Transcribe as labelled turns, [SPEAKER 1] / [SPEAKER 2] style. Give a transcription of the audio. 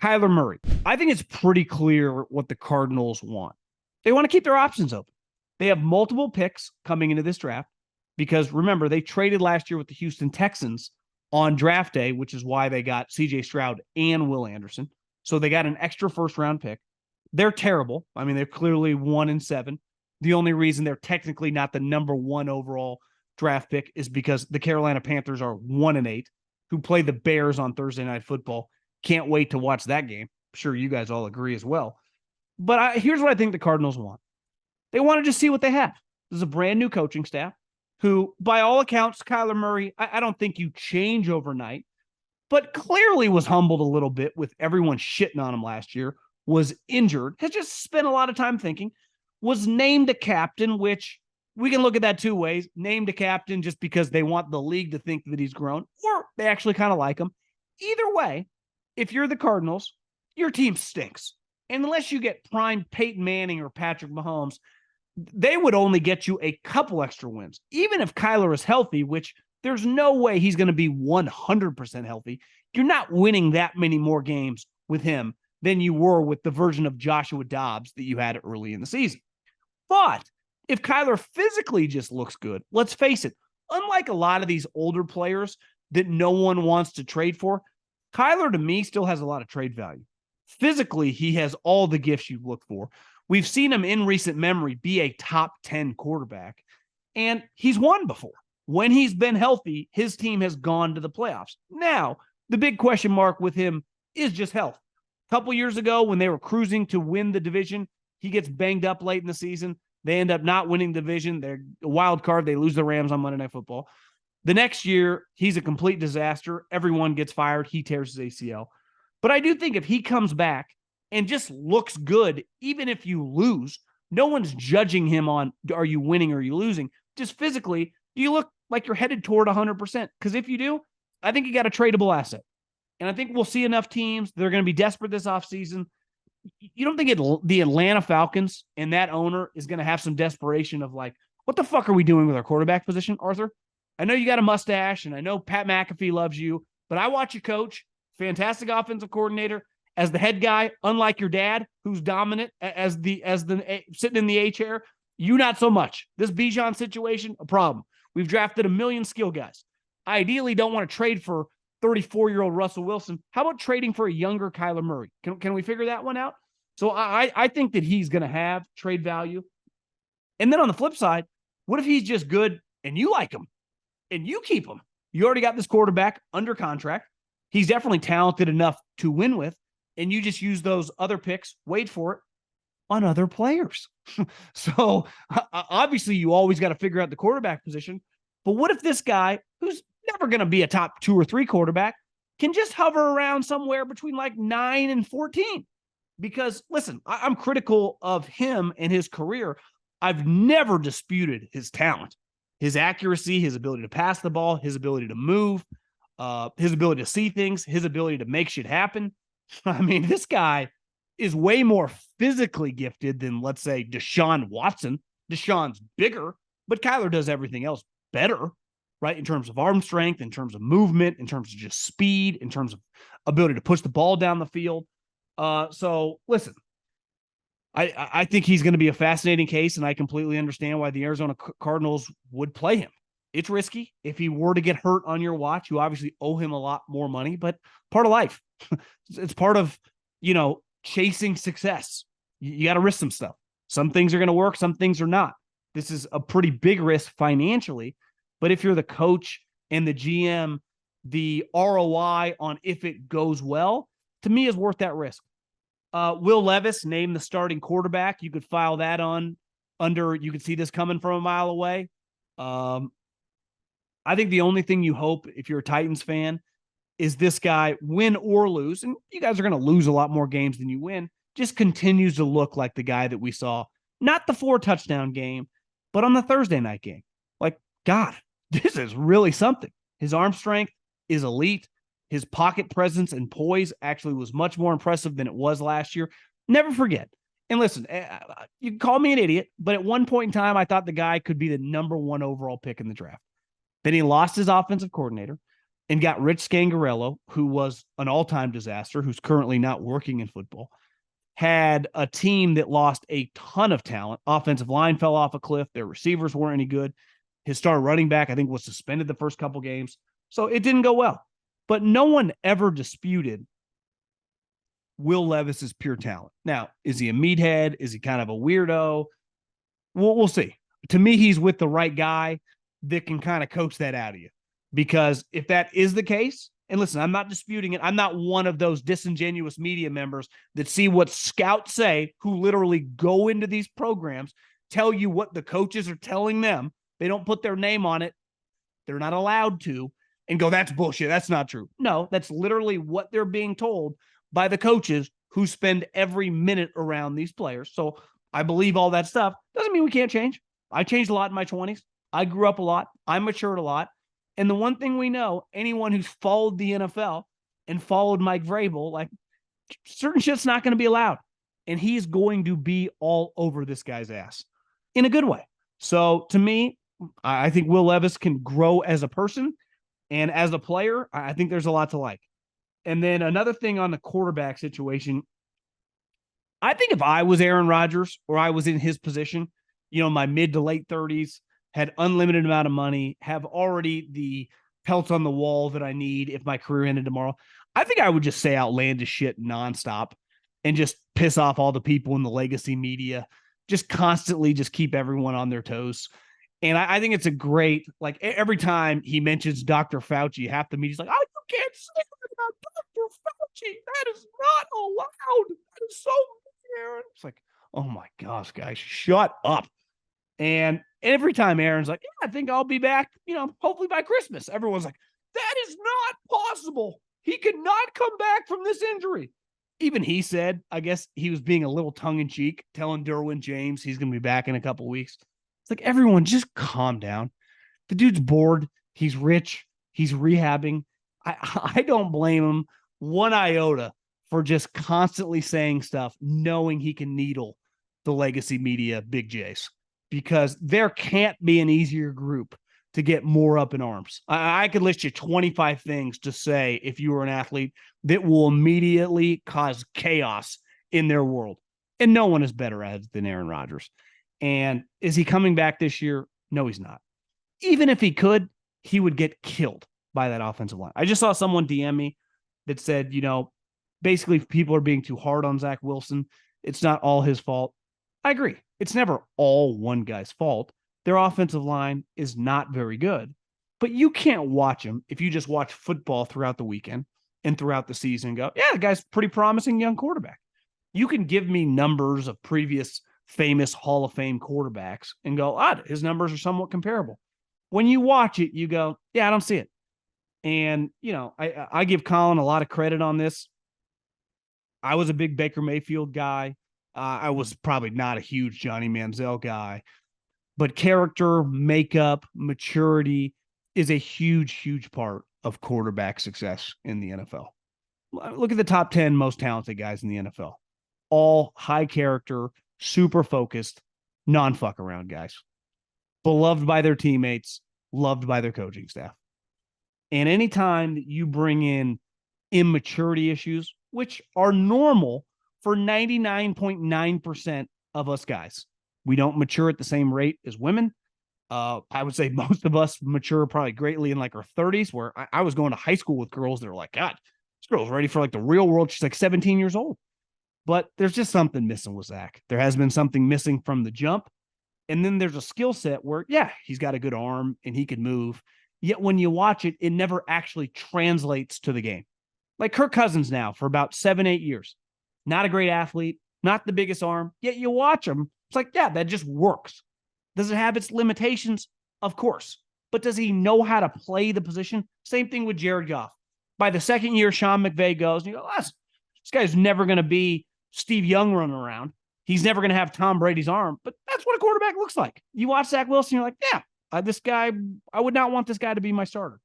[SPEAKER 1] Kyler Murray. I think it's pretty clear what the Cardinals want. They want to keep their options open. They have multiple picks coming into this draft because remember, they traded last year with the Houston Texans on draft day, which is why they got CJ Stroud and Will Anderson. So they got an extra first round pick. They're terrible. I mean, they're clearly 1-7. The only reason they're technically not the number one overall draft pick is because the Carolina Panthers are 1-8, who play the Bears on Thursday Night Football. Can't wait to watch that game. I'm sure you guys all agree as well. But here's what I think the Cardinals want. They want to just see what they have. This is a brand new coaching staff who, by all accounts, Kyler Murray, I don't think you change overnight, but clearly was humbled a little bit with everyone shitting on him last year, was injured, has just spent a lot of time thinking, was named a captain, which we can look at that two ways. Named a captain just because they want the league to think that he's grown, or they actually kind of like him. Either way, if you're the Cardinals, your team stinks. And unless you get prime Peyton Manning or Patrick Mahomes, they would only get you a couple extra wins. Even if Kyler is healthy, which there's no way he's going to be 100% healthy, you're not winning that many more games with him than you were with the version of Joshua Dobbs that you had early in the season. But if Kyler physically just looks good, let's face it, unlike a lot of these older players that no one wants to trade for, Kyler, to me, still has a lot of trade value. Physically, he has all the gifts you look for. We've seen him in recent memory be a top 10 quarterback, and he's won before. When he's been healthy, his team has gone to the playoffs. Now, the big question mark with him is just health. A couple years ago, when they were cruising to win the division, he gets banged up late in the season. They end up not winning the division. They're a wild card. They lose the Rams on Monday Night Football. The next year, he's a complete disaster. Everyone gets fired. He tears his ACL. But I do think if he comes back and just looks good, even if you lose, no one's judging him on, are you winning or are you losing? Just physically, do you look like you're headed toward 100%? Because if you do, I think you got a tradable asset. And I think we'll see enough teams that are going to be desperate this offseason. You don't think the Atlanta Falcons and that owner is going to have some desperation of like, what the fuck are we doing with our quarterback position, Arthur? I know you got a mustache, and I know Pat McAfee loves you, but I watch you coach, fantastic offensive coordinator, as the head guy, unlike your dad, who's dominant as the sitting in the A chair. You not so much. This Bijan situation, a problem. We've drafted a million skill guys. I ideally don't want to trade for 34-year-old Russell Wilson. How about trading for a younger Kyler Murray? Can we figure that one out? So I think that he's going to have trade value. And then on the flip side, what if he's just good and you like him? And you keep him. You already got this quarterback under contract. He's definitely talented enough to win with. And you just use those other picks, wait for it, on other players. So obviously you always got to figure out the quarterback position. But what if this guy, who's never going to be a top 2 or 3 quarterback, can just hover around somewhere between like 9 and 14? Because listen, I'm critical of him and his career. I've never disputed his talent. His accuracy, his ability to pass the ball, his ability to move, his ability to see things, his ability to make shit happen. I mean, this guy is way more physically gifted than, let's say, Deshaun Watson. Deshaun's bigger, but Kyler does everything else better, right? In terms of arm strength, in terms of movement, in terms of just speed, in terms of ability to push the ball down the field. So listen, I think he's going to be a fascinating case, and I completely understand why the Arizona Cardinals would play him. It's risky. If he were to get hurt on your watch, you obviously owe him a lot more money, but part of life. It's part of, chasing success. You got to risk some stuff. Some things are going to work. Some things are not. This is a pretty big risk financially, but if you're the coach and the GM, the ROI on if it goes well, to me, is worth that risk. Will Levis named the starting quarterback. You could file that you could see this coming from a mile away. I think the only thing you hope, if you're a Titans fan, is this guy, win or lose, and you guys are going to lose a lot more games than you win, just continues to look like the guy that we saw, not the 4-touchdown game, but on the Thursday night game. Like, God, this is really something. His arm strength is elite. His pocket presence and poise actually was much more impressive than it was last year. Never forget. And listen, you can call me an idiot, but at one point in time, I thought the guy could be the number 1 overall pick in the draft. Then he lost his offensive coordinator. and got Rich Scangarello, who was an all-time disaster, who's currently not working in football, had a team that lost a ton of talent. Offensive line fell off a cliff. Their receivers weren't any good. His star running back, I think, was suspended the first couple games. So it didn't go well. But no one ever disputed Will Levis is pure talent. Now, is he a meathead? Is he kind of a weirdo? We'll see. To me, he's with the right guy that can kind of coach that out of you. Because if that is the case, and listen, I'm not disputing it. I'm not one of those disingenuous media members that see what scouts say, who literally go into these programs, tell you what the coaches are telling them. They don't put their name on it. They're not allowed to, and go, that's bullshit. That's not true. No, that's literally what they're being told by the coaches who spend every minute around these players. So I believe all that stuff. Doesn't mean we can't change. I changed a lot in my 20s. I grew up a lot. I matured a lot. And the one thing we know, anyone who's followed the NFL and followed Mike Vrabel, like, certain shit's not going to be allowed. And he's going to be all over this guy's ass in a good way. So to me, I think Will Levis can grow as a person, and as a player, I think there's a lot to like. And then another thing on the quarterback situation, I think if I was Aaron Rodgers or I was in his position, my mid to late 30s, had unlimited amount of money, have already the pelts on the wall that I need if my career ended tomorrow, I think I would just say outlandish shit nonstop and just piss off all the people in the legacy media, just constantly just keep everyone on their toes. And I think it's a great, like, every time he mentions Dr. Fauci, half the media's like, oh, you can't say that about Dr. Fauci. That is not allowed. That is so weird. It's like, oh my gosh, guys, shut up. And every time Aaron's like, yeah, I think I'll be back, hopefully by Christmas. Everyone's like, that is not possible. He could not come back from this injury. Even he said, I guess he was being a little tongue-in-cheek, telling Derwin James he's going to be back in a couple of weeks. It's like, everyone, just calm down. The dude's bored. He's rich. He's rehabbing. I don't blame him one iota for just constantly saying stuff, knowing he can needle the legacy media big J's. Because there can't be an easier group to get more up in arms. I could list you 25 things to say if you were an athlete that will immediately cause chaos in their world. And no one is better at it than Aaron Rodgers. And is he coming back this year? No, he's not. Even if he could, he would get killed by that offensive line. I just saw someone DM me that said, basically if people are being too hard on Zach Wilson, it's not all his fault. I agree. It's never all one guy's fault. Their offensive line is not very good, but you can't watch them if you just watch football throughout the weekend and throughout the season and go, yeah, the guy's pretty promising young quarterback. You can give me numbers of previous famous Hall of Fame quarterbacks and go, his numbers are somewhat comparable. When you watch it, you go, yeah, I don't see it. And, I give Colin a lot of credit on this. I was a big Baker Mayfield guy. I was probably not a huge Johnny Manziel guy, but character, makeup, maturity is a huge, huge part of quarterback success in the NFL. Look at the top 10 most talented guys in the NFL. All high character, super focused, non-fuck around guys. Beloved by their teammates, loved by their coaching staff. And anytime that you bring in immaturity issues, which are normal for 99.9% of us guys, we don't mature at the same rate as women. I would say most of us mature probably greatly in like our 30s, where I was going to high school with girls that are like, God, this girl's ready for like the real world. She's like 17 years old. But there's just something missing with Zach. There has been something missing from the jump. And then there's a skill set where, yeah, he's got a good arm and he can move. Yet when you watch it, it never actually translates to the game. Like Kirk Cousins now for about 7-8 years. Not a great athlete, not the biggest arm, yet you watch him. It's like, yeah, that just works. Does it have its limitations? Of course. But does he know how to play the position? Same thing with Jared Goff. By the second year, Sean McVay goes, and you go, this guy's never going to be Steve Young running around. He's never going to have Tom Brady's arm. But that's what a quarterback looks like. You watch Zach Wilson, you're like, yeah, this guy, I would not want this guy to be my starter.